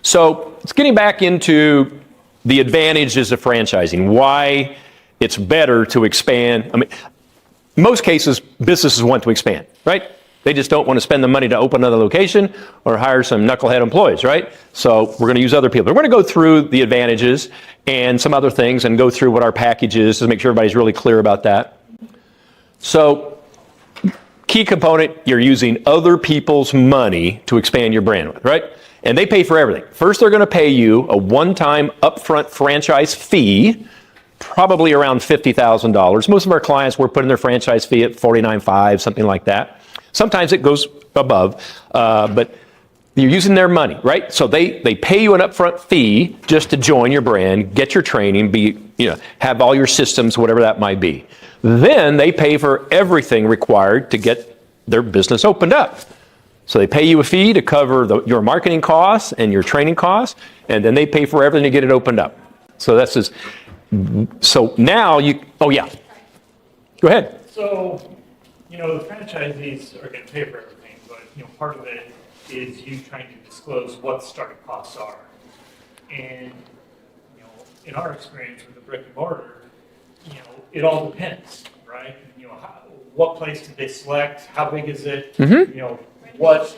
So it's getting back into the advantages of franchising, why it's better to expand. I mean, most cases, businesses want to expand, right? They just don't want to spend the money to open another location or hire some knucklehead employees, right? So we're going to use other people. We're going to go through the advantages and some other things and go through what our package is to make sure everybody's really clear about that. So key component, you're using other people's money to expand your brand with, right? And they pay for everything. First, they're going to pay you a one-time upfront franchise fee, probably around $50,000. Most of our clients, we're putting their franchise fee at $49,500, something like that. Sometimes it goes above, but you're using their money, right? So they pay you an upfront fee just to join your brand, get your training, have all your systems, whatever that might be. Then they pay for everything required to get their business opened up. So they pay you a fee to cover your marketing costs and your training costs, and then they pay for everything to get it opened up. So that's just, so now oh yeah, go ahead. So, the franchisees are going to pay for everything, but, part of it is you trying to disclose what startup costs are. And, in our experience with the brick and mortar, it all depends, right? What place did they select? How big is it? Mm-hmm. What's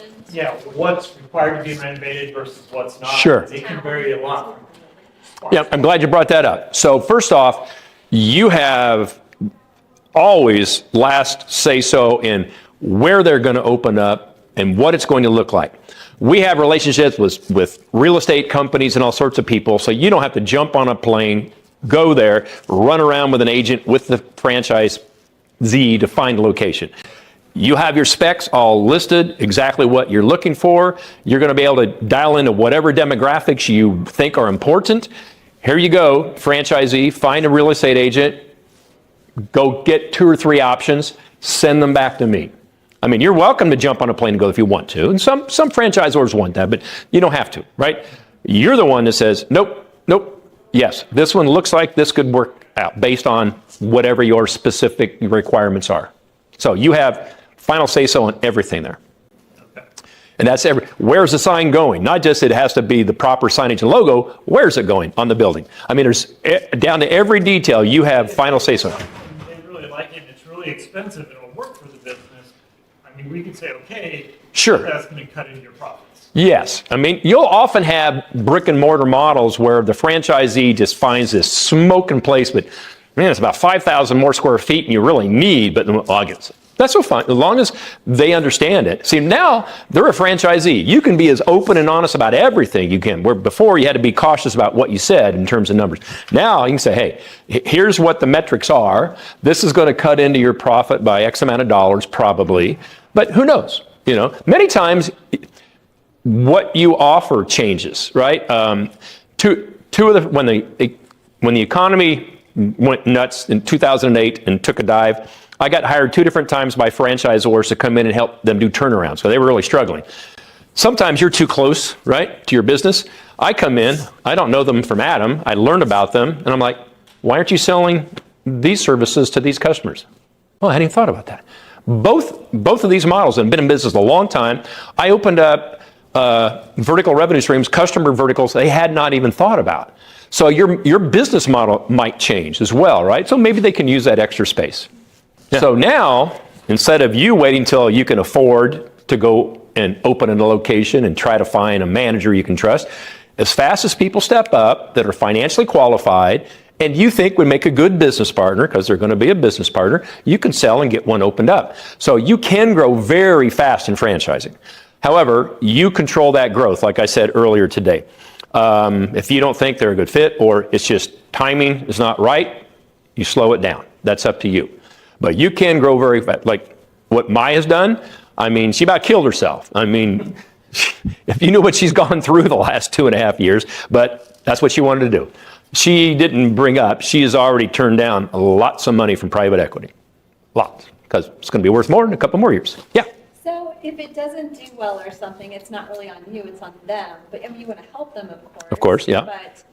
required to be renovated versus what's not. Sure. They can vary a lot. Yeah, I'm glad you brought that up. So first off, you have always last say-so in where they're going to open up and what it's going to look like. We have relationships with real estate companies and all sorts of people, so you don't have to jump on a plane, go there, run around with an agent with the franchisee to find a location. You have your specs all listed, exactly what you're looking for. You're going to be able to dial into whatever demographics you think are important. Here you go, franchisee, find a real estate agent, go get 2 or 3 options, send them back to me. I mean, you're welcome to jump on a plane and go if you want to. And some franchisors want that, but you don't have to, right? You're the one that says, nope, yes, this one looks like this could work out based on whatever your specific requirements are. So you have final say-so on everything there. Okay. And that's where's the sign going? Not just it has to be the proper signage and logo, where's it going on the building? I mean, there's down to every detail, you have final say-so. They really like it, it's really expensive, it'll work for the business. I mean, we can say, okay, sure, that's going to cut into your profits. Yes. I mean, you'll often have brick and mortar models where the franchisee just finds this smoking place, but man, it's about 5,000 more square feet and you really need, but that's so fine, as long as they understand it. See, now they're a franchisee. You can be as open and honest about everything you can, where before you had to be cautious about what you said in terms of numbers. Now you can say, hey, here's what the metrics are. This is going to cut into your profit by X amount of dollars, probably, but who knows? Many times what you offer changes, right? When the economy went nuts in 2008 and took a dive, I got hired 2 different times by franchisors to come in and help them do turnarounds. So they were really struggling. Sometimes you're too close, right, to your business. I come in, I don't know them from Adam. I learned about them, and I'm like, why aren't you selling these services to these customers? Well, I hadn't even thought about that. Both of these models have been in business a long time. I opened up vertical revenue streams, customer verticals they had not even thought about. So your business model might change as well, right? So maybe they can use that extra space. Yeah. So now, instead of you waiting till you can afford to go and open in a location and try to find a manager you can trust, as fast as people step up that are financially qualified and you think would make a good business partner, because they're going to be a business partner, you can sell and get one opened up. So you can grow very fast in franchising. However, you control that growth, like I said earlier today. If you don't think they're a good fit or it's just timing is not right, you slow it down. That's up to you. But you can grow very fast. Like what Maya's done, I mean, she about killed herself. I mean, if you knew what she's gone through the last 2.5 years, but that's what she wanted to do. She didn't bring up, she has already turned down lots of money from private equity. Lots, because it's going to be worth more in a couple more years. Yeah. So if it doesn't do well or something, it's not really on you, it's on them. But I mean, you want to help them, of course. Of course, yeah. But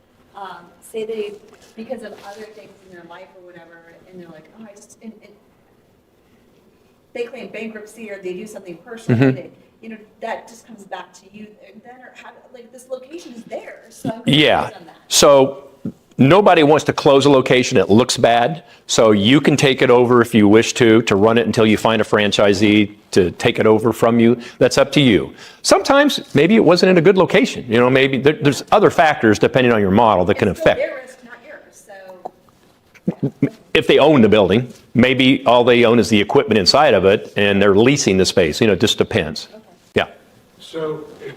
say they, because of other things in their life or whatever, and they're like, oh, they claim bankruptcy or they do something personally, they, you know, that just comes back to you. And then, or how, like, this location is there, so I'm Yeah. confused on that. So nobody wants to close a location that looks bad. So you can take it over if you wish to run it until you find a franchisee to take it over from you. That's up to you. Sometimes maybe it wasn't in a good location. You know, maybe there's other factors depending on your model that can It's still affect. their risk, not yours, so. If they own the building, maybe all they own is the equipment inside of it and they're leasing the space. You know, it just depends. Okay. Yeah. So if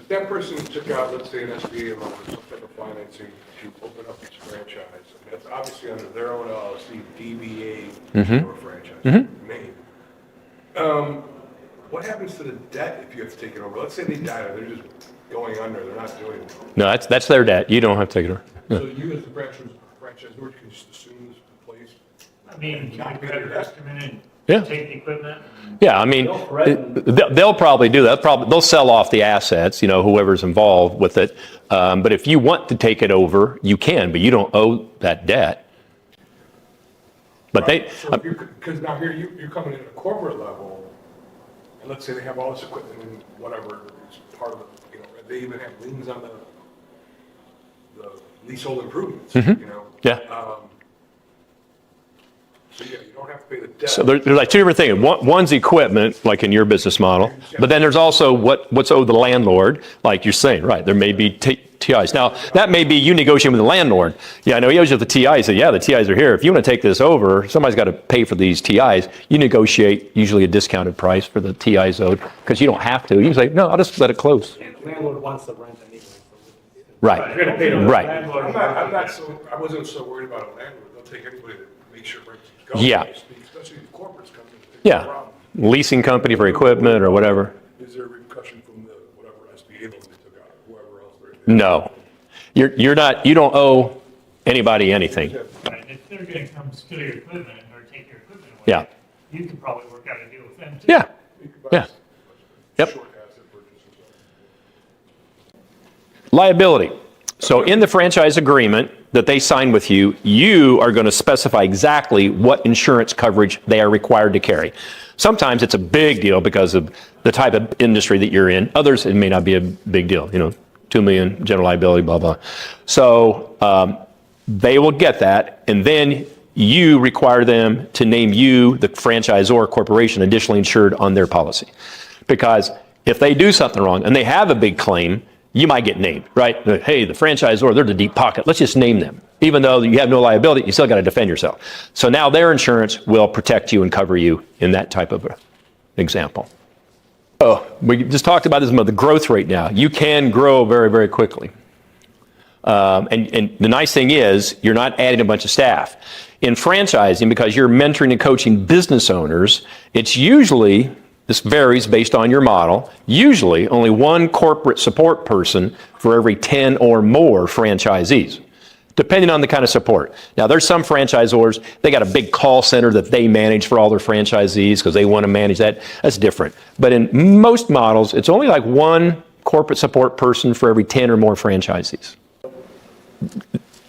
that person took out, let's say, an SBA loan or some type of financing to open up its franchise, and that's obviously under their own LLC, DBA, or franchise name. What happens to the debt if you have to take it over? Let's say they die, or they're just going under, they're not doing it. No, that's their debt. You don't have to take it over. So you as the franchisor can just assume this place? I mean, you can credit estimate and Yeah. take the equipment. Yeah, I mean, they'll probably do that. They'll sell off the assets, you know, whoever's involved with it. But if you want to take it over, you can, but you don't owe that debt. But So if because now here, you're coming in at a corporate level, and let's say they have all this equipment and whatever is part of the, you know, they even have liens on the leasehold improvements, you know? yeah. So yeah, you don't have to pay the debt. So there's like two different things. One's equipment, like in your business model, but then there's also what's owed the landlord, like you're saying, right? There may be TIs. Now, that may be you negotiating with the landlord. Yeah, I know he owes you the TIs. So yeah, the TIs are here. If you want to take this over, somebody's got to pay for these TIs. You negotiate usually a discounted price for the TIs owed because you don't have to. You can say, no, I'll just let it close. Landlord wants the rent anyway. Right. You're gonna pay the Right. landlord. I wasn't so worried about a landlord. They'll take anybody that makes sure rent keeps going. Yeah. Especially if corporates come in. It's Yeah. a problem. Leasing company for equipment or whatever. Is there a repercussion from the, whatever SBA loan they took out, or whoever else they're? No. You don't owe anybody anything. Right, if they're gonna come steal your equipment or take your equipment away. Yeah. You can probably work out a deal with them too. Yeah. You could buy Yeah. Yep. Short asset purchase or something. Liability. So in the franchise agreement that they sign with you, you are going to specify exactly what insurance coverage they are required to carry. Sometimes it's a big deal because of the type of industry that you're in. Others, it may not be a big deal. You know, $2 million general liability, blah, blah. So they will get that, and then you require them to name you, the franchisor corporation, additionally insured on their policy. Because if they do something wrong and they have a big claim, you might get named, right? Hey, the franchisor, they're the deep pocket. Let's just name them. Even though you have no liability, you still got to defend yourself. So now their insurance will protect you and cover you in that type of example. Oh, we just talked about this, about the growth rate now. You can grow very, very quickly. And the nice thing is you're not adding a bunch of staff. In franchising, because you're mentoring and coaching business owners, it's usually, this varies based on your model, usually only one corporate support person for every 10 or more franchisees, depending on the kind of support. Now, there's some franchisors, they got a big call center that they manage for all their franchisees because they want to manage that. That's different. But in most models, it's only like one corporate support person for every 10 or more franchisees.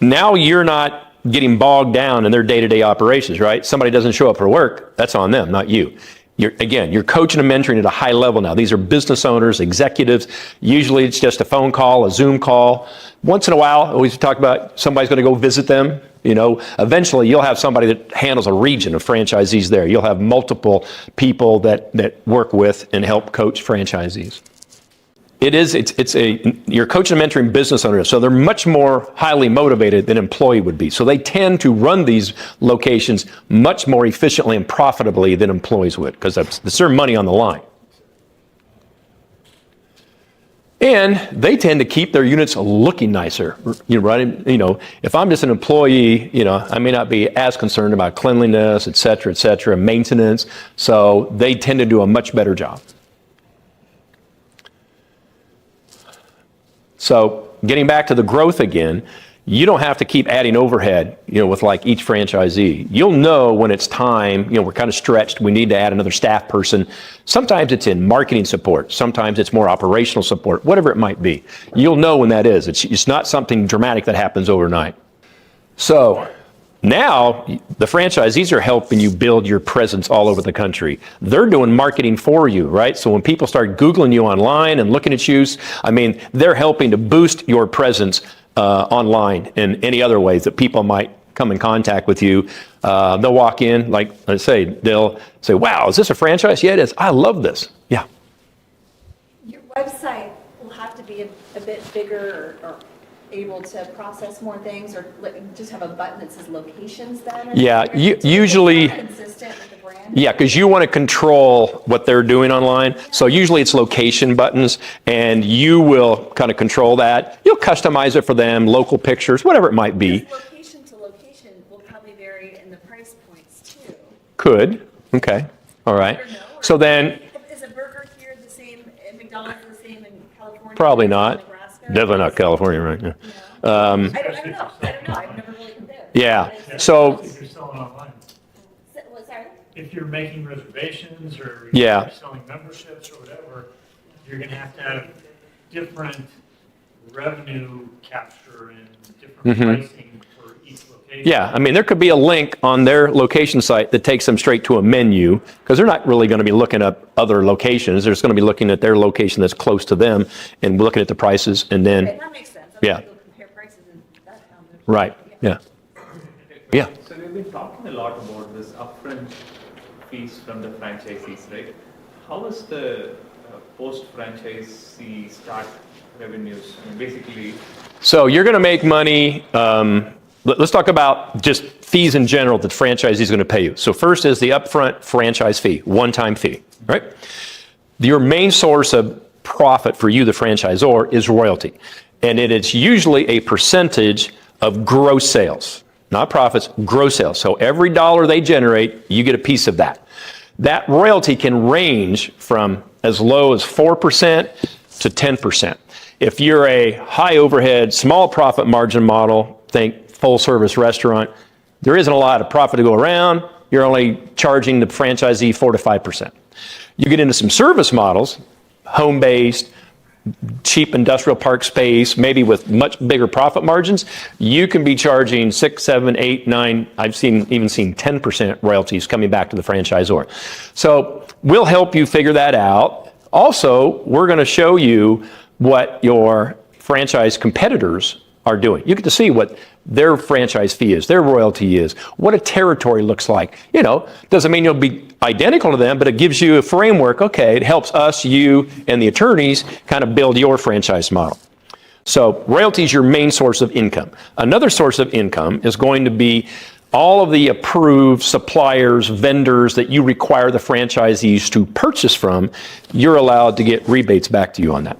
Now you're not getting bogged down in their day-to-day operations, right? Somebody doesn't show up for work, that's on them, not you. You're coaching and mentoring at a high level now. These are business owners, executives. Usually it's just a phone call, a Zoom call. Once in a while, always talk about somebody's going to go visit them. You know, eventually you'll have somebody that handles a region of franchisees there. You'll have multiple people that work with and help coach franchisees. You're coaching and mentoring business owners, so they're much more highly motivated than an employee would be. So they tend to run these locations much more efficiently and profitably than employees would, because there's certain money on the line. And they tend to keep their units looking nicer. You know, if I'm just an employee, you know, I may not be as concerned about cleanliness, et cetera, maintenance. So they tend to do a much better job. So getting back to the growth again, you don't have to keep adding overhead, you know, with like each franchisee. You'll know when it's time, you know, we're kind of stretched, we need to add another staff person. Sometimes it's in marketing support. Sometimes it's more operational support, whatever it might be. You'll know when that is. It's not something dramatic that happens overnight. So Now, the franchisees are helping you build your presence all over the country. They're doing marketing for you, right? So when people start Googling you online and looking at you, I mean, they're helping to boost your presence online in any other ways that people might come in contact with you. They'll walk in, like I say, they'll say, wow, is this a franchise? Yeah, it is. I love this. Yeah. Your website will have to be a bit bigger or able to process more things, or just have a button that says locations then? Or Yeah, usually. Consistent with the brand? Yeah, because you want to control what they're doing online. So usually it's location buttons, and you will kind of control that. You'll customize it for them, local pictures, whatever it might be. Because location to location will probably vary in the price points too. Could. Okay. All right. Or no, or So then, is a burger here the same, and McDonald's the same in California? probably as in not. Nebraska? Definitely not California, right? Yeah. I don't know. I've never really compared. Yeah. But So, If you're selling online, sorry? if you're making reservations or Yeah. you're selling memberships or whatever, you're gonna have different revenue capture and different pricing for each location. yeah, I mean, there could be a link on their location site that takes them straight to a menu, because they're not really going to be looking up other locations. They're just going to be looking at their location that's close to them and looking at the prices, and Okay, then, that makes sense. Yeah. Go compare prices in that town. right, yeah. Yeah. So we've been talking a lot about this upfront fees from the franchisees, right? How is the post-franchisee start revenues? I mean, basically, So you're going to make money. Let's talk about just fees in general that the franchisee is going to pay you. So first is the upfront franchise fee, one-time fee, right? Your main source of profit for you, the franchisor, is royalty. And it is usually a percentage of gross sales, not profits, gross sales. So every dollar they generate, you get a piece of that. That royalty can range from as low as 4% to 10%. If you're a high overhead, small profit margin model, think full service restaurant, there isn't a lot of profit to go around. You're only charging the franchisee 4 to 5%. You get into some service models, home-based, cheap industrial park space, maybe with much bigger profit margins, you can be charging 6, 7, 8, 9, I've even seen 10% royalties coming back to the franchisor. So we'll help you figure that out. Also, we're going to show you what your franchise competitors are doing. You get to see what their franchise fee is, their royalty is, what a territory looks like. You know, doesn't mean you'll be identical to them, but it gives you a framework. Okay, it helps us, you, and the attorneys kind of build your franchise model. So royalty is your main source of income. Another source of income is going to be all of the approved suppliers, vendors that you require the franchisees to purchase from. You're allowed to get rebates back to you on that.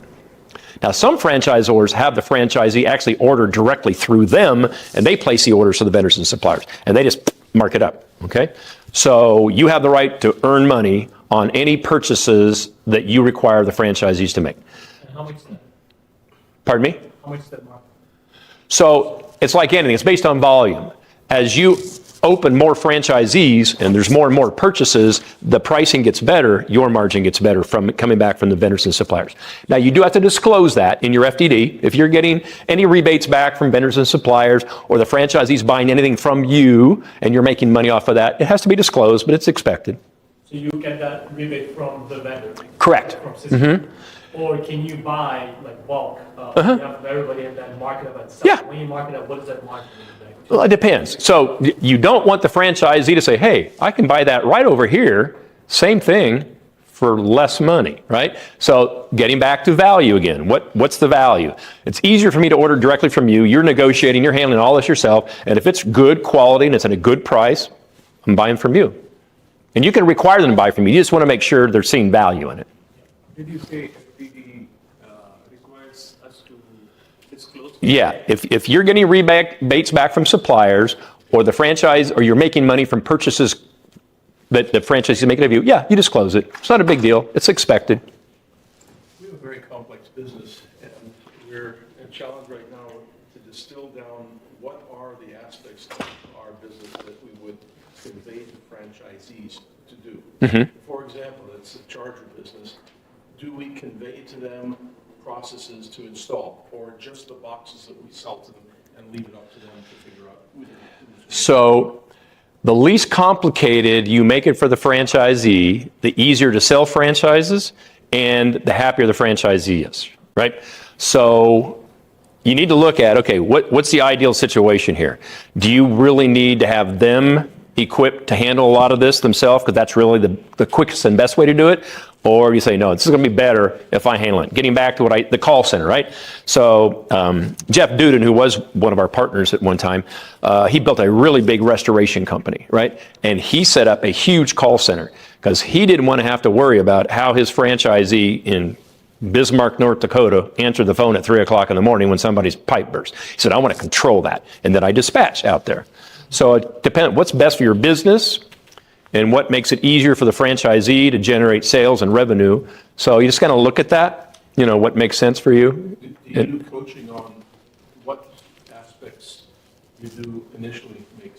Now, some franchisors have the franchisee actually order directly through them, and they place the orders to the vendors and suppliers, and they just mark it up, okay? So you have the right to earn money on any purchases that you require the franchisees to make. And how much is that? Pardon me? How much is that market? So it's like anything, it's based on volume. As you open more franchisees and there's more and more purchases, the pricing gets better, your margin gets better from coming back from the vendors and suppliers. Now, you do have to disclose that in your FDD. If you're getting any rebates back from vendors and suppliers, or the franchisee's buying anything from you and you're making money off of that, it has to be disclosed, but it's expected. So you get that rebate from the vendor? Correct. From system? Or can you buy like bulk? You have everybody and then market up and sell. Yeah. When you market up, what does that market mean? Well, it depends. So you don't want the franchisee to say, hey, I can buy that right over here, same thing, for less money, right? So getting back to value again, what's the value? It's easier for me to order directly from you. You're negotiating, you're handling all this yourself, and if it's good quality and it's at a good price, I'm buying from you. And you can require them to buy from you. You just want to make sure they're seeing value in it. did you say FPD requires us to disclose? Yeah, if you're getting rebates back from suppliers, or the franchise, or you're making money from purchases that the franchise is making of you, yeah, you disclose it. It's not a big deal. It's expected. We have a very complex business, and we're challenged right now to distill down what are the aspects of our business that we would convey to franchisees to do. For example, it's a charger business. Do we convey to them processes to install, or just the boxes that we sell to them and leave it up to them to figure out who's. So the least complicated you make it for the franchisee, the easier to sell franchises, and the happier the franchisee is, right? So you need to look at, okay, what's the ideal situation here? Do you really need to have them equipped to handle a lot of this themselves, because that's really the quickest and best way to do it? Or you say, no, this is going to be better if I handle it. Getting back to the call center, right? So Jeff Duden, who was one of our partners at one time, he built a really big restoration company, right? And he set up a huge call center because he didn't want to have to worry about how his franchisee in Bismarck, North Dakota, answered the phone at 3 o'clock in the morning when somebody's pipe burst. He said, I want to control that. And then I dispatch out there. So it depends what's best for your business and what makes it easier for the franchisee to generate sales and revenue. So you just got to look at that, what makes sense for you. Do you do coaching on what aspects you do initially make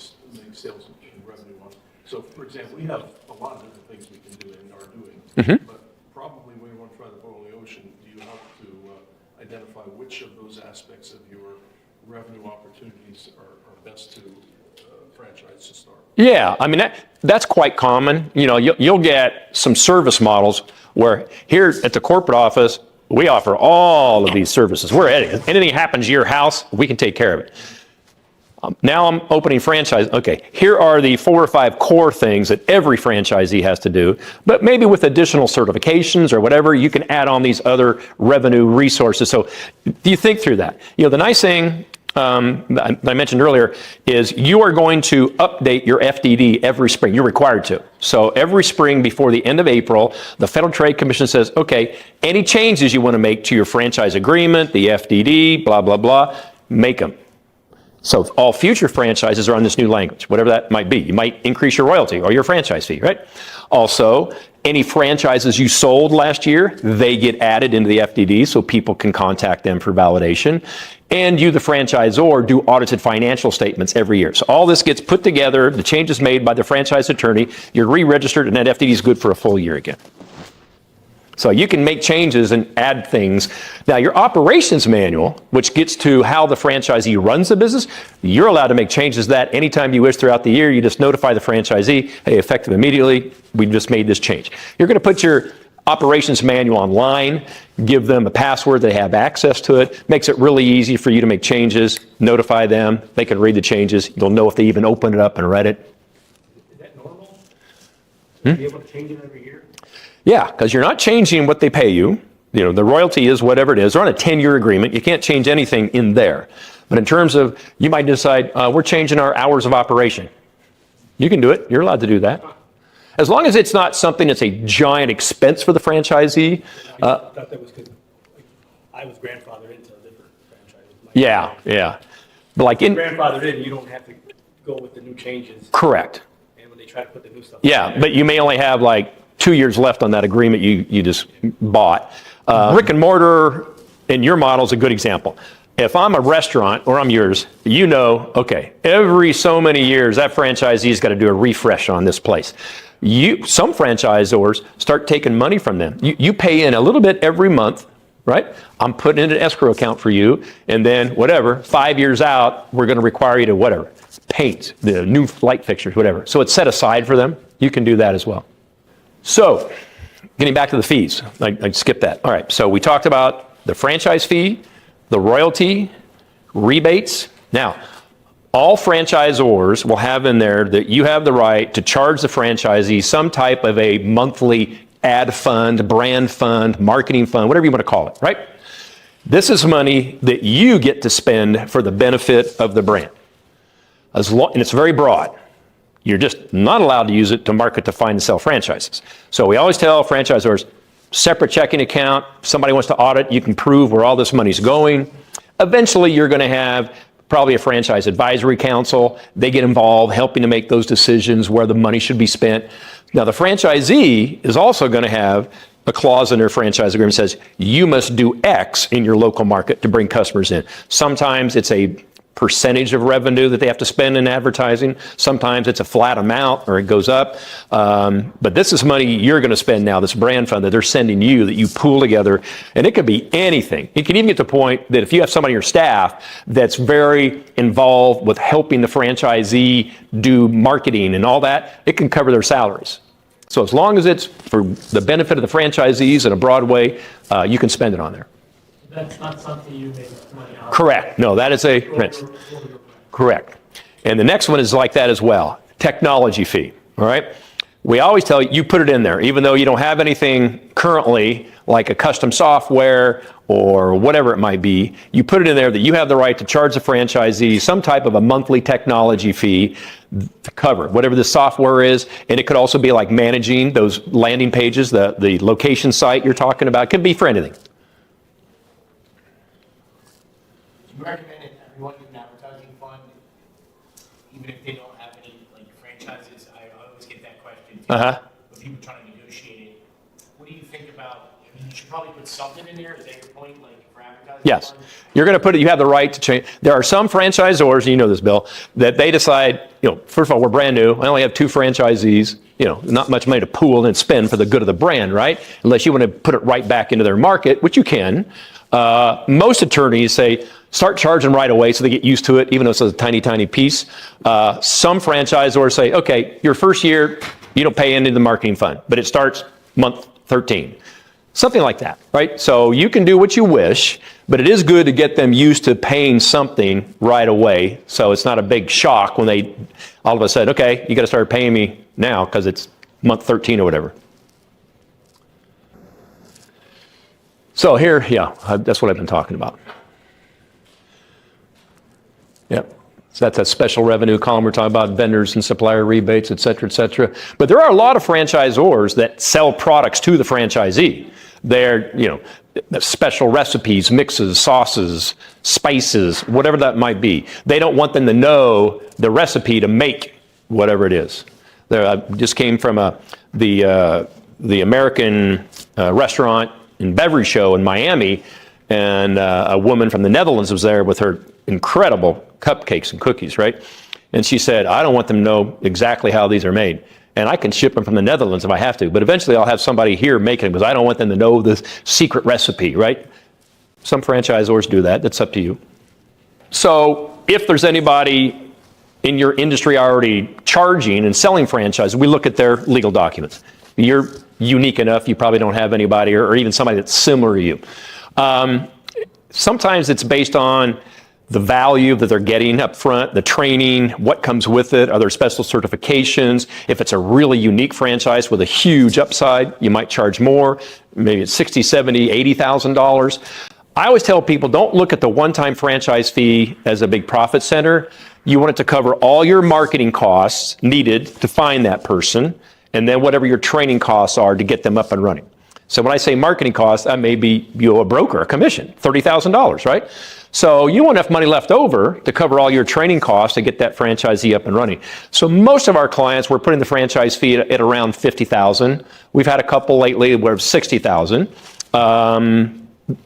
sales and revenue on? So, for example, we have a lot of different things we can do and are doing, but probably when you want to try the boil the ocean, do you help to identify which of those aspects of your revenue opportunities are best to franchise to start? Yeah, I mean, that's quite common. You'll get some service models where here at the corporate office, we offer all of these services. Anything happens to your house, we can take care of it. Now I'm opening franchise. Okay, here are the 4 or 5 core things that every franchisee has to do, but maybe with additional certifications or whatever, you can add on these other revenue resources. So do you think through that? The nice thing I mentioned earlier is you are going to update your FDD every spring. You're required to. So every spring before the end of April, the Federal Trade Commission says, okay, any changes you want to make to your franchise agreement, the FDD, blah, blah, blah, make them. So all future franchises are on this new language, whatever that might be. You might increase your royalty or your franchise fee, right? Also, any franchises you sold last year, they get added into the FDD so people can contact them for validation. And you, the franchisor, do audited financial statements every year. So all this gets put together, the changes made by the franchise attorney, you're re-registered, and that FDD is good for a full year again. So you can make changes and add things. Now, your operations manual, which gets to how the franchisee runs the business, you're allowed to make changes to that anytime you wish throughout the year. You just notify the franchisee, hey, effective immediately, we just made this change. You're going to put your operations manual online, give them a password, they have access to it, makes it really easy for you to make changes, notify them, they can read the changes, you'll know if they even opened it up and read it. Is that normal? To be able to change it every year? Yeah, because you're not changing what they pay you. The royalty is whatever it is. They're on a 10-year agreement. You can't change anything in there. But in terms of, you might decide, we're changing our hours of operation. You can do it. You're allowed to do that. As long as it's not something that's a giant expense for the franchisee. I thought that was because I was grandfathered into a different franchise. Yeah. But like Grandfathered in, you don't have to go with the new changes. Correct. And when they try to put the new stuff. Yeah, but you may only have like 2 years left on that agreement you just bought. Brick and mortar in your model is a good example. If I'm a restaurant, or I'm yours, okay, every so many years that franchisee's got to do a refresh on this place. Some franchisors start taking money from them. You pay in a little bit every month, right? I'm putting in an escrow account for you, and then 5 years out, we're going to require you to paint the new light fixtures, whatever. So it's set aside for them. You can do that as well. So, getting back to the fees, I skipped that. All right, so we talked about the franchise fee, the royalty, rebates. Now, all franchisors will have in there that you have the right to charge the franchisee some type of a monthly ad fund, brand fund, marketing fund, whatever you want to call it, right? This is money that you get to spend for the benefit of the brand. And it's very broad. You're just not allowed to use it to market, to find and sell franchises. So we always tell franchisors, separate checking account. If somebody wants to audit, you can prove where all this money's going. Eventually, you're going to have probably a franchise advisory council. They get involved, helping to make those decisions where the money should be spent. Now, the franchisee is also going to have a clause in their franchise agreement that says, you must do X in your local market to bring customers in. Sometimes it's a percentage of revenue that they have to spend in advertising. Sometimes it's a flat amount or it goes up. But this is money you're going to spend now, this brand fund that they're sending you that you pool together. And it could be anything. It can even get to the point that if you have somebody on your staff that's very involved with helping the franchisee do marketing and all that, it can cover their salaries. So as long as it's for the benefit of the franchisees in a broad way, you can spend it on there. That's not something you make money on. Correct. No, that is a rent. Correct. And the next one is like that as well. Technology fee. All right. We always tell you, you put it in there, even though you don't have anything currently like a custom software or whatever it might be. You put it in there that you have the right to charge the franchisee some type of a monthly technology fee to cover whatever the software is. And it could also be like managing those landing pages, the location site you're talking about. It could be for anything. You recommend that everyone get an advertising fund, even if they don't have any like franchises? I always get that question too. When people trying to negotiate it. What do you think about? I mean, you should probably put something in there. Is that your point, like for advertising? Yes. Fund? You're going to put it, you have the right to change. There are some franchisors, you know this, Bill, that they decide, first of all, we're brand new. I only have 2 franchisees, not much money to pool and spend for the good of the brand, right? Unless you want to put it right back into their market, which you can. Most attorneys say, start charging right away so they get used to it, even though it's a tiny, tiny piece. Some franchisors say, okay, your first year, you don't pay into the marketing fund, but it starts month 13. Something like that, right? So you can do what you wish, but it is good to get them used to paying something right away. So it's not a big shock when they all of a sudden, okay, you got to start paying me now because it's month 13 or whatever. So here, that's what I've been talking about. Yep. So that's a special revenue column. We're talking about vendors and supplier rebates, et cetera, et cetera. But there are a lot of franchisors that sell products to the franchisee. They're, special recipes, mixes, sauces, spices, whatever that might be. They don't want them to know the recipe to make whatever it is. I just came from the American restaurant and beverage show in Miami, and a woman from the Netherlands was there with her incredible cupcakes and cookies, right? And she said, I don't want them to know exactly how these are made. And I can ship them from the Netherlands if I have to, but eventually I'll have somebody here making them because I don't want them to know this secret recipe, right? Some franchisors do that. That's up to you. So if there's anybody in your industry already charging and selling franchises, we look at their legal documents. You're unique enough, you probably don't have anybody or even somebody that's similar to you. Sometimes it's based on the value that they're getting up front, the training, what comes with it, are there special certifications? If it's a really unique franchise with a huge upside, you might charge more, maybe it's $60,000, $70,000, $80,000. I always tell people, don't look at the one-time franchise fee as a big profit center. You want it to cover all your marketing costs needed to find that person, and then whatever your training costs are to get them up and running. So when I say marketing costs, that may be a broker, a commission, $30,000, right? So you want enough money left over to cover all your training costs to get that franchisee up and running. So most of our clients, we're putting the franchise fee at around $50,000. We've had a couple lately where it's $60,000.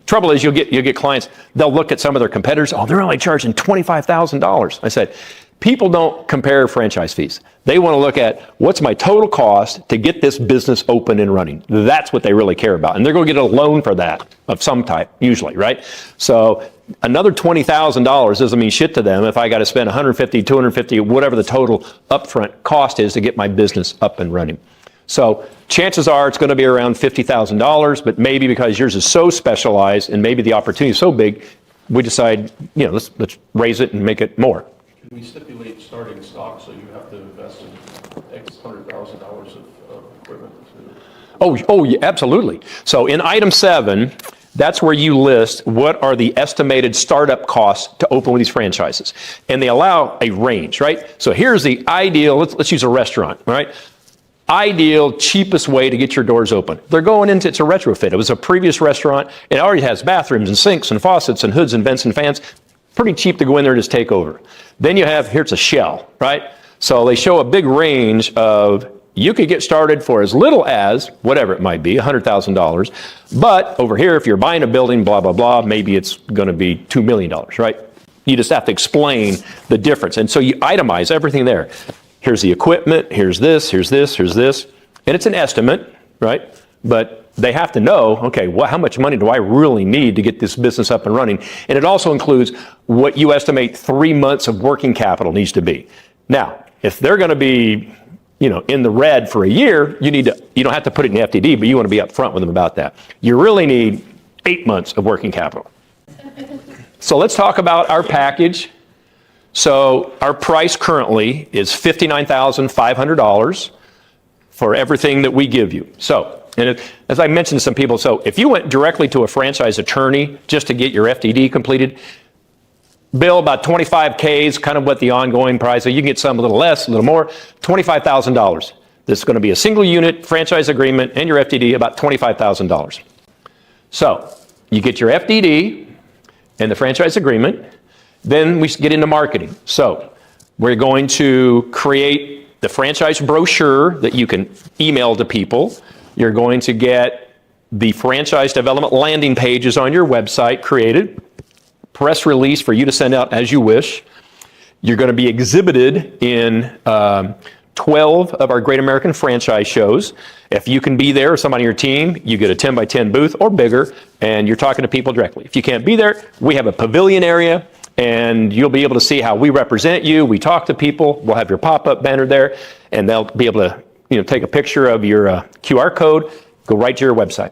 Trouble is you'll get clients, they'll look at some of their competitors, oh, they're only charging $25,000. I said, people don't compare franchise fees. They want to look at what's my total cost to get this business open and running. That's what they really care about. And they're going to get a loan for that of some type, usually, right? So another $20,000 doesn't mean shit to them if I got to spend $150, $250, whatever the total upfront cost is to get my business up and running. So chances are it's going to be around $50,000, but maybe because yours is so specialized and maybe the opportunity is so big, we decide, let's raise it and make it more. Can we stipulate starting stock so you have to invest in X $100,000 of equipment? Oh, yeah, absolutely. So in item 7, that's where you list what are the estimated startup costs to open one of these franchises. And they allow a range, right? So here's the ideal, let's use a restaurant, right? Ideal, cheapest way to get your doors open. They're going into, it's a retrofit. It was a previous restaurant. It already has bathrooms and sinks and faucets and hoods and vents and fans. Pretty cheap to go in there and just take over. Then you have, here's a shell, right? So they show a big range of, you could get started for as little as, whatever it might be, $100,000. But over here, if you're buying a building, blah, blah, blah, maybe it's going to be $2 million, right? You just have to explain the difference. And so you itemize everything there. Here's the equipment, here's this, here's this, here's this. And it's an estimate, right? But they have to know, okay, well, how much money do I really need to get this business up and running? And it also includes what you estimate 3 months of working capital needs to be. Now, if they're going to be, in the red for a year, you don't have to put it in the FDD, but you want to be upfront with them about that. You really need 8 months of working capital. So let's talk about our package. So our price currently is $59,500 for everything that we give you. So, as I mentioned to some people, so if you went directly to a franchise attorney just to get your FDD completed, bill about $25K is kind of what the ongoing price. So you can get some a little less, a little more, $25,000. This is going to be a single unit franchise agreement and your FDD, about $25,000. So you get your FDD and the franchise agreement. Then we get into marketing. So we're going to create the franchise brochure that you can email to people. You're going to get the franchise development landing pages on your website created, press release for you to send out as you wish. You're going to be exhibited in 12 of our Great American Franchise Shows. If you can be there or somebody on your team, you get a 10 by 10 booth or bigger, and you're talking to people directly. If you can't be there, we have a pavilion area, and you'll be able to see how we represent you. We talk to people. We'll have your pop-up banner there, and they'll be able to take a picture of your QR code, go right to your website.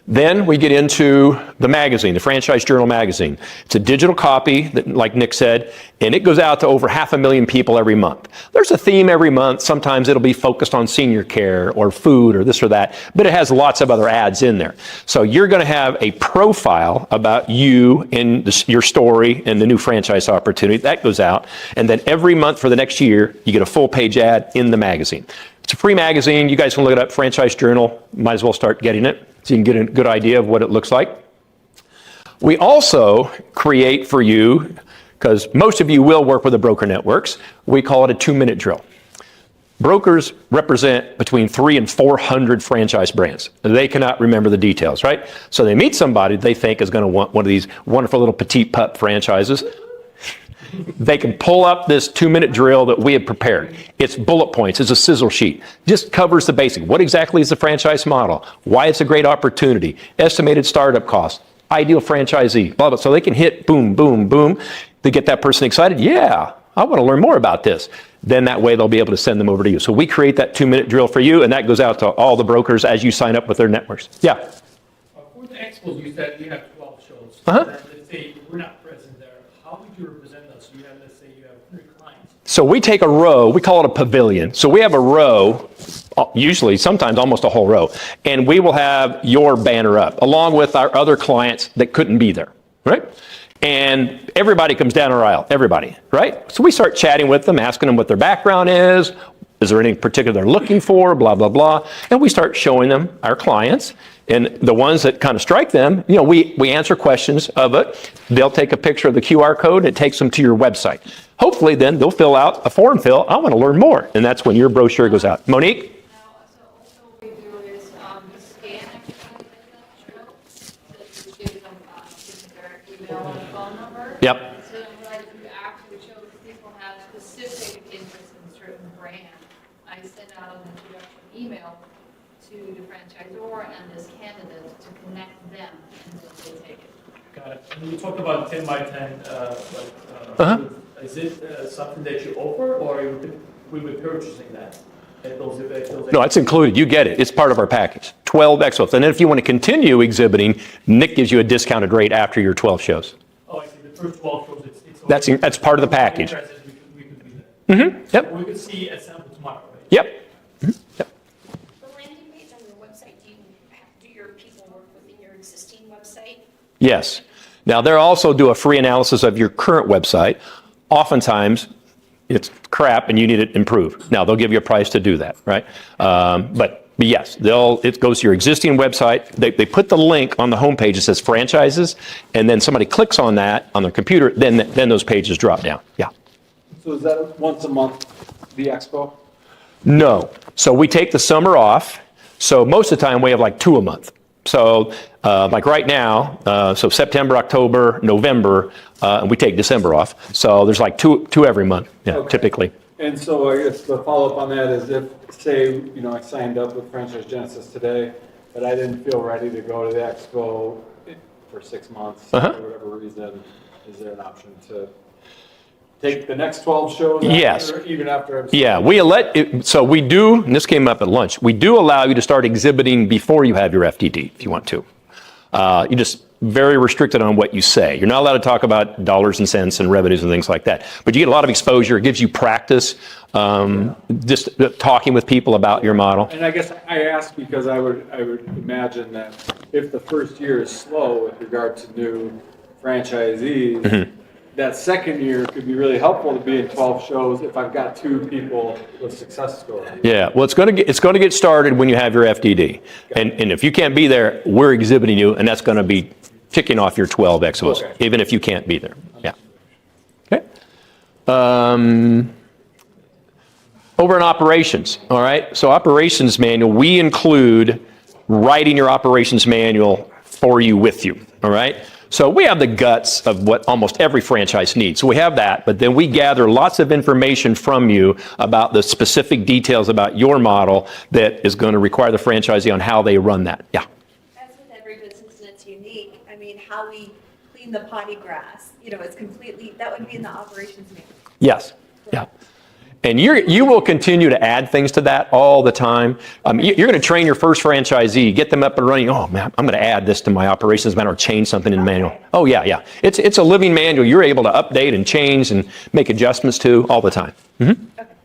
Then we get into the magazine, the Franchise Journal magazine. It's a digital copy, that, like Nick said, and it goes out to over 500,000 people every month. There's a theme every month. Sometimes it'll be focused on senior care or food or this or that, but it has lots of other ads in there. So you're going to have a profile about you and your story and the new franchise opportunity. That goes out. And then every month for the next year, you get a full page ad in the magazine. It's a free magazine. You guys can look it up, Franchise Journal. Might as well start getting it so you can get a good idea of what it looks like. We also create for you, because most of you will work with the broker networks, we call it a 2-minute drill. Brokers represent between 300 and 400 franchise brands. They cannot remember the details, right? So they meet somebody they think is going to want one of these wonderful little petite pup franchises. They can pull up this 2-minute drill that we have prepared. It's bullet points. It's a sizzle sheet. Just covers the basic. What exactly is the franchise model? Why it's a great opportunity? Estimated startup cost. Ideal franchisee. Blah, blah. So they can hit boom, boom, boom to get that person excited. Yeah, I want to learn more about this. Then that way they'll be able to send them over to you. So we create that 2-minute drill for you, and that goes out to all the brokers as you sign up with their networks. Yeah. For the expos, you said you have 12 shows. Uh-huh. Let's say we're not present there. How would you represent us? You have, let's say you have 3 clients. So we take a row, we call it a pavilion. So we have a row, usually, sometimes almost a whole row, and we will have your banner up, along with our other clients that couldn't be there, right? And everybody comes down our aisle, everybody, right? So we start chatting with them, asking them what their background is there anything particular they're looking for, blah, blah, blah. And we start showing them our clients. And the ones that kind of strike them, we answer questions of it. They'll take a picture of the QR code. It takes them to your website. Hopefully, then they'll fill out a form fill. I want to learn more. And that's when your brochure goes out. Monique? Also what we do is the scan everything so you give them their email and phone number. Yep. So what I do after the show, if people have specific interest in certain brand, I send out an introduction email to the franchisor and this candidate to connect them, and then they take it. Got it. And you talked about 10 by 10, is it something that you offer, or we be purchasing that? No, it's included. You get it. It's part of our package. 12 expos. And then if you want to continue exhibiting, Nick gives you a discounted rate after your 12 shows. Oh, I see. The first 12 shows, it's That's part of the package. We could be there. Mm-hmm. Yep. We could see a sample tomorrow, right? Yep. Mm-hmm. Yep. The landing page on your website, do your people work within your existing website? Yes. Now, they'll also do a free analysis of your current website. Oftentimes, it's crap and you need it improved. Now, they'll give you a price to do that, right? But yes, it goes to your existing website. They put the link on the homepage that says franchises, and then somebody clicks on that on their computer, then those pages drop down. Yeah. So is that once a month, the expo? No. So we take the summer off. So most of the time we have like 2 a month. So like right now, so September, October, November, and we take December off. So there's like two every month, Okay. typically. And so I guess the follow-up on that is if, say, I signed up with Franchise Genesis today, but I didn't feel ready to go to the expo for 6 months, for whatever reason, is there an option to take the next 12 shows Yes. even after I'm... Yeah, so we do, and this came up at lunch, we do allow you to start exhibiting before you have your FTD, if you want to. You just very restricted on what you say. You're not allowed to talk about dollars and cents and revenues and things like that. But you get a lot of exposure. It gives you practice, just talking with people about your model. And I guess I ask because I would imagine that if the first year is slow with regard to new franchisees, that second year could be really helpful to be in 12 shows if I've got 2 people with success stories. Yeah, well, it's going to get started when you have your FTD. And if you can't be there, we're exhibiting you, and that's going to be ticking off your 12 expos, even if you can't be there. Yeah. Okay. Over in operations, all right? So operations manual, we include writing your operations manual for you, with you, all right? So we have the guts of what almost every franchise needs. So we have that, but then we gather lots of information from you about the specific details about your model that is going to require the franchisee on how they run that. Yeah. As with every business, and it's unique. I mean, how we clean the potty grass, it's completely, that would be in the operations manual. Yes. Yeah. And you will continue to add things to that all the time. You're going to train your first franchisee, get them up and running. Oh man, I'm going to add this to my operations manual or change something in the manual. Oh yeah. It's a living manual. You're able to update and change and make adjustments to all the time. Okay.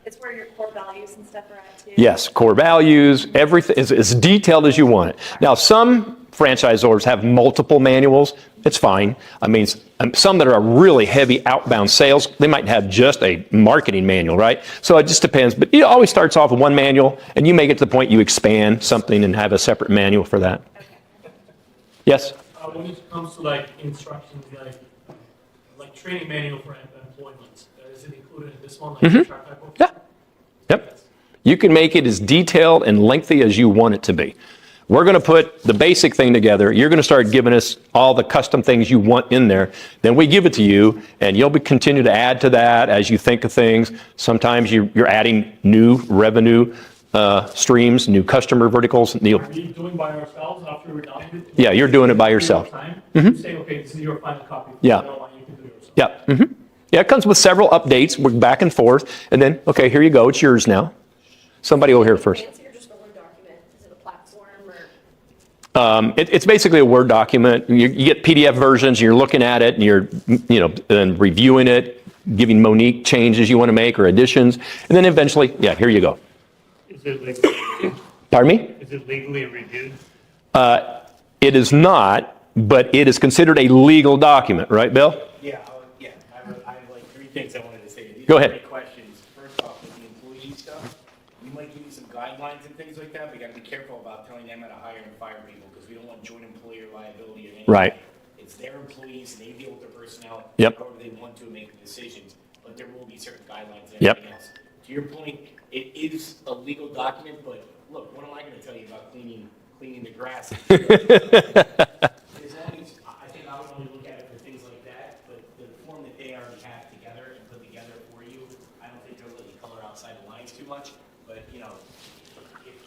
It's where your core values and stuff are at too. Yes, core values, everything is as detailed as you want it. Now, some franchisors have multiple manuals. It's fine. I mean, some that are really heavy outbound sales, they might have just a marketing manual, right? So it just depends. But it always starts off with one manual, and you may get to the point you expand something and have a separate manual for that. Okay. Yes? When it comes to instructions, like training manual for employment, is it included in this one? Track record? Yeah. Yep. You can make it as detailed and lengthy as you want it to be. We're going to put the basic thing together. You're going to start giving us all the custom things you want in there. Then we give it to you, and you'll continue to add to that as you think of things. Sometimes you're adding new revenue streams, new customer verticals. Are we doing by ourselves after we're done with it? Yeah, you're doing it by yourself. You say, okay, this is your final copy. Yeah. You can do it yourself. Yeah. Yeah, it comes with several updates. We're back and forth, and then, okay, here you go. It's yours now. Somebody over here first. It's basically a Word document. You get PDF versions, you're looking at it, and you're, and reviewing it, giving Monique changes you want to make or additions, and then eventually, yeah, here you go. Is it legally reviewed? Pardon me? Is it legally reviewed? It is not, but it is considered a legal document, right, Bill? Yeah, I have like 3 things I wanted to say. These Go are ahead. great questions. First off, with the employee stuff, we might give you some guidelines and things like that, but you gotta be careful about telling them how to hire and fire people, because we don't want joint employer liability or anything. Right. It's their employees, and they deal with their personnel, Yep. however they want to make the decisions, but there will be certain guidelines and Yep. everything else. To your point, it is a legal document, but look, what am I gonna tell you about cleaning the grass? As long as, I think I would only look at it for things like that, but the form that they already have together and put together for you, I don't think they'll let you color outside the lines too much, but,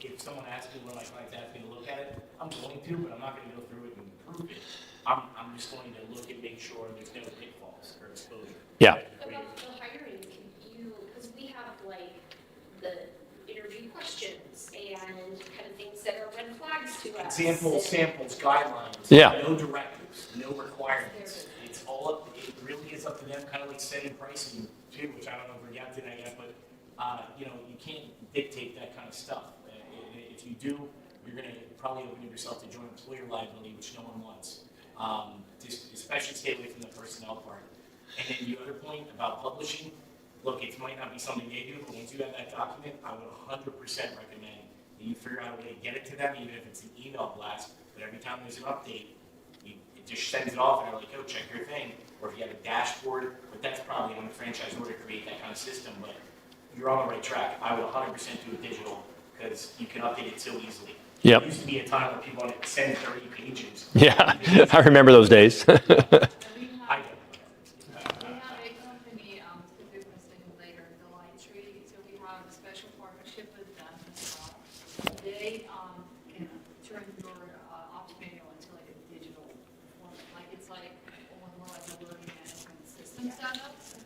if someone asks me, one of my clients asks me to look at it, I'm going to, but I'm not gonna go through it and prove it. I'm just going to look and make sure there's no pitfalls or exposure. Yeah. About the hiring, can you, because we have the interview questions and kind of things that are red flags to us. Examples, samples, guidelines. Yeah. No directives, no requirements. It's all up, it really is up to them, kind of like setting pricing too, which I don't know if we're getting to that yet, but, you can't dictate that kind of stuff. If you do, you're gonna probably open yourself to joint employer liability, which no one wants. Just especially stay away from the personnel part. And then the other point about publishing, look, it might not be something they do, but once you have that document, I would 100% recommend that you figure out a way to get it to them, even if it's an email blast, but every time there's an update, it just sends it off and they're like, oh, check your thing. Or if you have a dashboard, but that's probably on the franchisor to create that kind of system, but you're on the right track. I would 100% do it digital, because you can update it so easily. Yep. There used to be a time when people wanted to send 30 pages. Yeah, I remember those days. I don't. We have a company, typically saying later, the Light Tree, so we have a special partnership with them as well. They, can turn your, ops manual into like a digital format, like it's like, more like a learning management system setup. So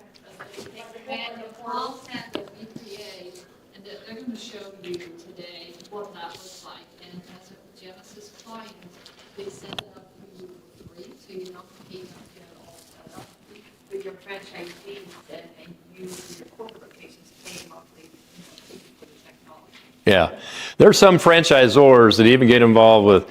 they take the manual content that we create, and they're gonna show you today what that looks like. And as a Genesis client, they send it up to you for free, so you don't pay them to get it all set up. With your franchisees and you, your corporate locations, pay monthly, for the technology. Yeah. There are some franchisors that even get involved with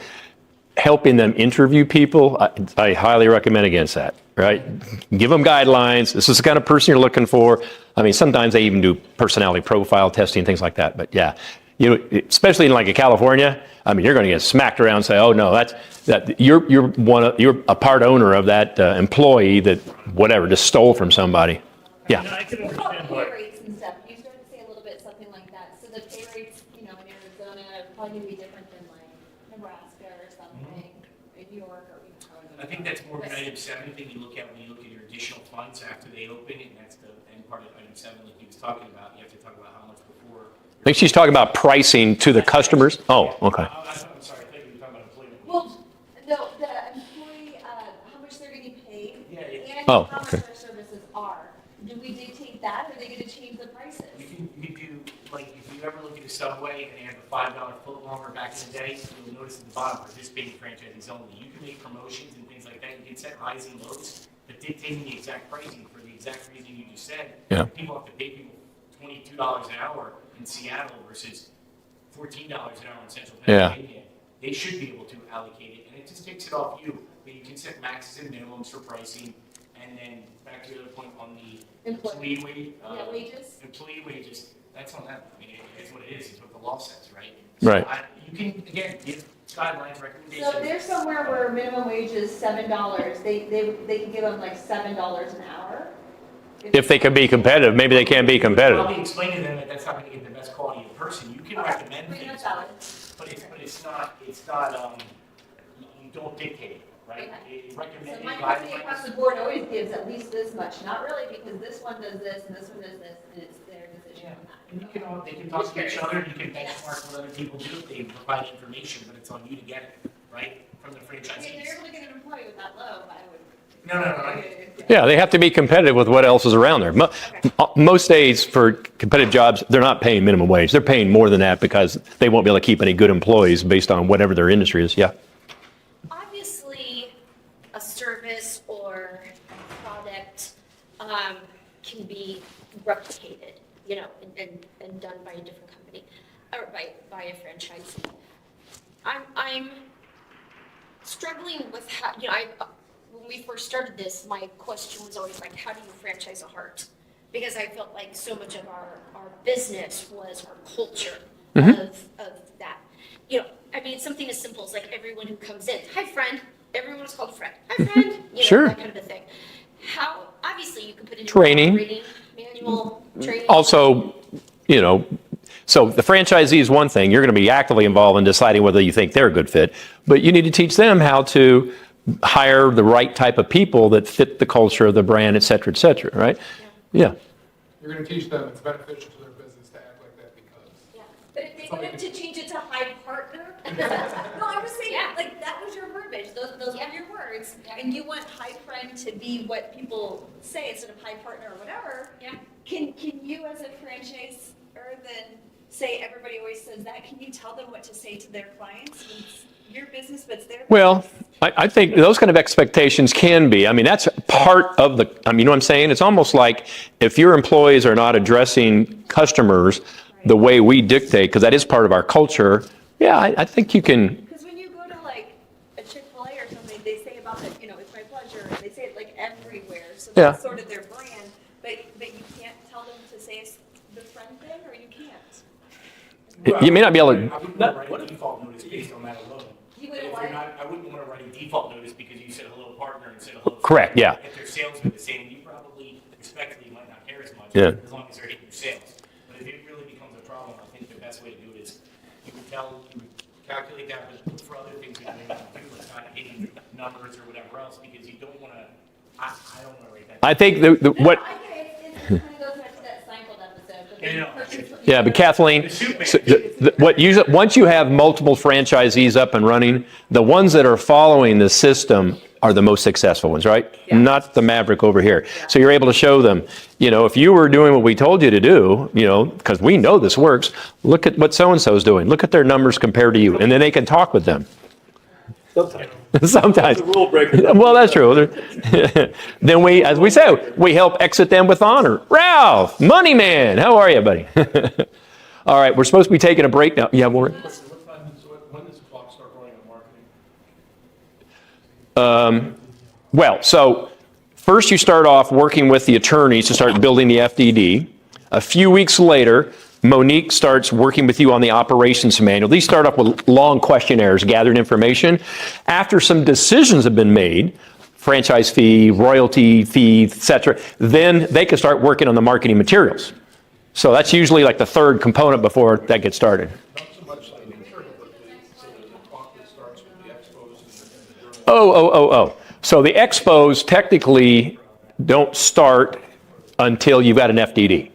helping them interview people. I highly recommend against that, right? Give them guidelines. This is the kind of person you're looking for. I mean, sometimes they even do personality profile testing, things like that. But yeah, especially in like a California, I mean, you're going to get smacked around and say, oh no, you're a part owner of that employee that whatever just stole from somebody. Yeah. And I can What about understand pay what, rates and stuff? You started to say a little bit something like that. So the pay rates, in Arizona are probably gonna be different than like Nebraska or something, in New York or. I think that's more of an item 7 thing you look at when you look at your additional funds after they open, and that's the end part of item 7, like he was talking about. You have to talk about how much before. I think she's talking about pricing to the customers. Oh, okay. I'm sorry, I thought you were talking about employment. Well, no, the employee, how much they're getting paid. Yeah. And Oh, how much okay. their services are. Do we dictate that, or are they gonna change the prices? You can do, like, if you ever look at a Subway and they have a $5 foot longer back in the day, you'll notice at the bottom, participating franchisees only. You can make promotions and things like that. You can set highs and lows, but dictating the exact pricing for the exact reason you just said. Yeah. People have to pay people $22 an hour in Seattle versus $14 an hour in Central Yeah. Pennsylvania. They should be able to allocate it, and it just takes it off you. But you can set maxes and minimums for pricing, and then back to the other point on the employee wage. Wages? Employee wages, that's on them. I mean, it's what it is, it's what the law says, right? Right. You can, again, give guidelines, recommendations. So if there's somewhere where minimum wage is $7, they can give them like $7 an hour? If they can be competitive, maybe they can be competitive. Probably explain to them that that's not gonna get the best quality of person. You can recommend Bring things, that valid. but it's not, you don't dictate it, right? So Recommend my company across guidelines. the board always gives at least this much, not really, because this one does this and this one does this, and it's their decision Yeah, on that. and they can talk to each other, you can benchmark what other people do, they provide information, but it's on you to get it, right, from the I mean, franchisees. they're able to get an employee with that low, I would. No. Yeah, they have to be competitive with what else is around there. Most days for competitive jobs, they're not paying minimum wage. They're paying more than that because they won't be able to keep any good employees based on whatever their industry is. Yeah. Obviously, a service or a product can be replicated, and done by a different company or by a franchisee. I'm struggling with how, when we first started this, my question was always like, how do you franchise a heart? Because I felt like so much of our business was our culture of that. Something as simple as like everyone who comes in, hi friend, everyone is called friend. Hi friend, Sure. that kind of a thing. How, obviously you can put it in Training. operating manual, training. Also, so the franchisee is one thing. You're going to be actively involved in deciding whether you think they're a good fit, but you need to teach them how to hire the right type of people that fit the culture of the brand, et cetera, right? Yeah. You're gonna teach them it's beneficial to their business to act like that because. Yeah, but if they wanted to change it to high partner, no, I was saying, like, that was your verbiage, those were your words, and you want high friend to be what people say instead of high partner or whatever. Yeah. Can you as a franchisor then say, everybody always says that, can you tell them what to say to their clients? It's your business, but it's their business. Well, I think those kind of expectations can be. I mean, that's part of you know what I'm saying? It's almost like if your employees are not addressing customers the way we dictate, because that is part of our culture, yeah, I think you can. Because when you go to like a Chick-fil-A or something, they say about the, it's my pleasure, and they say it like everywhere, so that's sort of their brand, but you can't tell them to say it's the friend thing, or you can't? You may not be able to. I wouldn't want to write a default notice based on that alone. You wouldn't If want you're not, I wouldn't want to write a default notice because you said hello partner instead of hello. Correct, friend. yeah. If their sales are the same, you probably respectfully might not care as much. Yeah. As long as they're hitting your sales. But if it really becomes a problem, I think the best way to do it is how you would calculate that, but for other things that you may want to do, like not hitting numbers or whatever else, because you don't want to, I don't want to rate that. I think what. I get it. It kind of goes back to that Seinfeld episode. But Yeah, Yeah, but Kathleen, once you have multiple franchisees up and running, the ones that are following the system are the most successful ones, right? Yeah. Not the maverick over here. So you're able to show them, if you were doing what we told you to do, because we know this works, look at what so-and-so is doing. Look at their numbers compared to you, and then they can talk with them. Sometimes. Sometimes. The rule breaker. Well, that's true. Then as we say, we help exit them with honor. Ralph, money man, how are you, buddy? All right, we're supposed to be taking a break now. Yeah, Warren? When does the clock start running on marketing? Well, so first you start off working with the attorneys to start building the FDD. A few weeks later, Monique starts working with you on the operations manual. These start off with long questionnaires, gathering information. After some decisions have been made, franchise fee, royalty fee, etc., then they can start working on the marketing materials. So that's usually like the third component before that gets started. Not so much like the material, but so there's a clock that starts with the expos and the journal. So the expos technically don't start until you've got an FDD.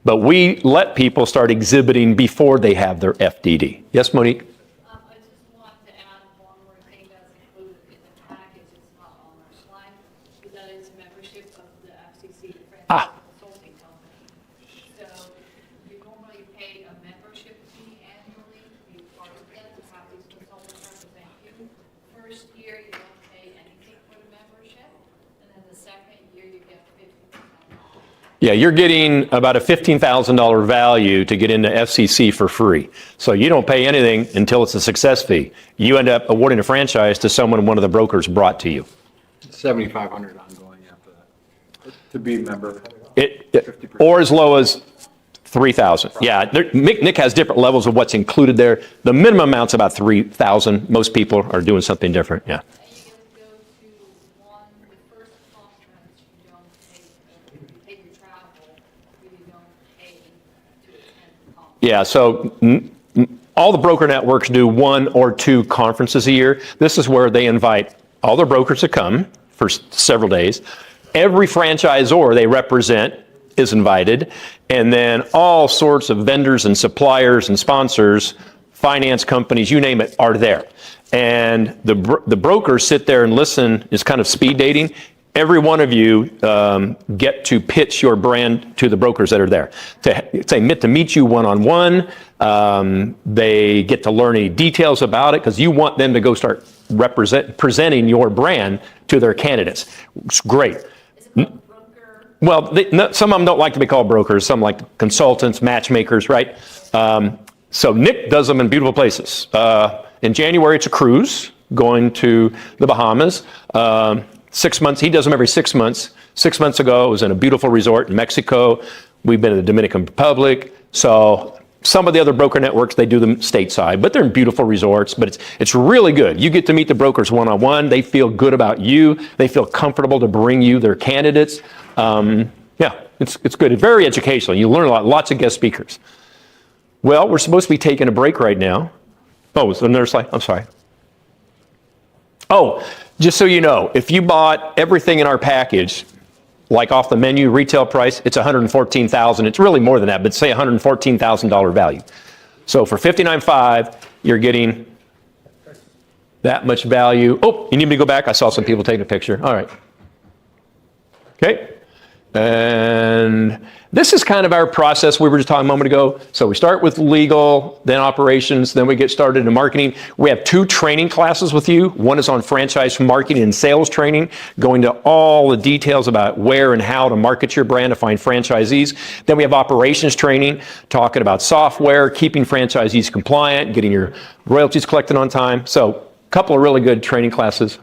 But we let people start exhibiting before they have their FDD. Yes, Monique? I just want to add one more thing that's included in the package. It's not on our slide, but that is membership of the FCC, the Franchise Consulting Company. So you normally pay a membership fee annually to be part of that, to have these consultants represent you. First year, you don't pay anything for the membership, and then the second year, you get 50% off. Yeah, you're getting about a $15,000 value to get into FCC for free. So you don't pay anything until it's a success fee. You end up awarding a franchise to someone one of the brokers brought to you. 7,500 ongoing after that, to be a member. Or as low as 3,000. Yeah, Nick has different levels of what's included there. The minimum amount's about 3,000. Most people are doing something different, yeah. And you get to go to the first conference, you don't pay your travel, you don't pay to attend the conference. Yeah, so all the broker networks do 1 or 2 conferences a year. This is where they invite all their brokers to come for several days. Every franchisor they represent is invited, and then all sorts of vendors and suppliers and sponsors, finance companies, you name it, are there. And the brokers sit there and listen. It's kind of speed dating. Every one of you get to pitch your brand to the brokers that are there. To meet you one-on-one. They get to learn any details about it because you want them to go start presenting your brand to their candidates. It's great. Well, some of them don't like to be called brokers. Some like consultants, matchmakers, right? So Nick does them in beautiful places. In January, it's a cruise going to the Bahamas. 6 months, he does them every 6 months. 6 months ago, it was in a beautiful resort in Mexico. We've been to the Dominican Republic. So some of the other broker networks, they do them stateside, but they're in beautiful resorts. But it's really good. You get to meet the brokers one-on-one. They feel good about you. They feel comfortable to bring you their candidates. Yeah, it's good. It's very educational. You learn a lot. Lots of guest speakers. Well, we're supposed to be taking a break right now. Oh, is there another slide? I'm sorry. Oh, just so you know, if you bought everything in our package, like off the menu, retail price, it's $114,000. It's really more than that, but say $114,000 value. So for $59,500, you're getting that much value. Oh, you need me to go back? I saw some people taking a picture. All right. Okay. And this is kind of our process we were just talking a moment ago. So we start with legal, then operations, then we get started in marketing. We have 2 training classes with you. One is on franchise marketing and sales training, going to all the details about where and how to market your brand to find franchisees. Then we have operations training, talking about software, keeping franchisees compliant, getting your royalties collected on time. So a couple of really good training classes.